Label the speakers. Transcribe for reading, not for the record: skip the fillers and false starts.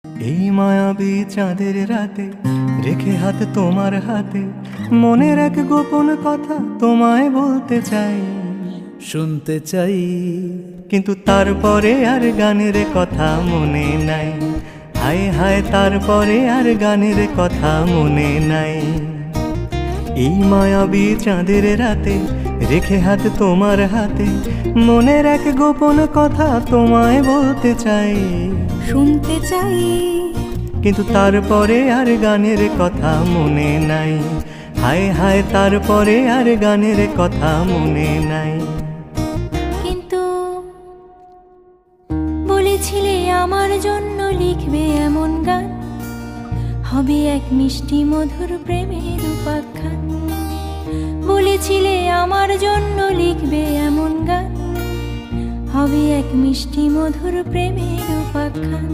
Speaker 1: এই মায়াবী চাঁদের রাতে রেখে হাত তোমার হাতে, মনের এক গোপন কথা তোমায় বলতে চাই,
Speaker 2: শুনতে চাই।
Speaker 1: কিন্তু তারপরে আর গানের কথা মনে নাই। হায় হায়, তারপরে আর গানের কথা মনে নাই। এই মায়াবী চাঁদের রাতে রেখে হাত তোমার হাতে, মনের এক গোপন কথা তোমায় বলতে চাই,
Speaker 3: শুনতে চাই।
Speaker 1: কিন্তু তারপরে আর গানের কথা মনে নাই। হায় হায়, তারপরে আর গানের কথা মনে নাই।
Speaker 3: কিন্তু বলেছিলে আমার জন্য লিখবে এমন গান, হবে এক মিষ্টি মধুর প্রেমের উপাখ্যান। বলেছিলে আমার জন্য লিখবে এমন গান, হবে এক মিষ্টি মধুর প্রেমের উপাখ্যান।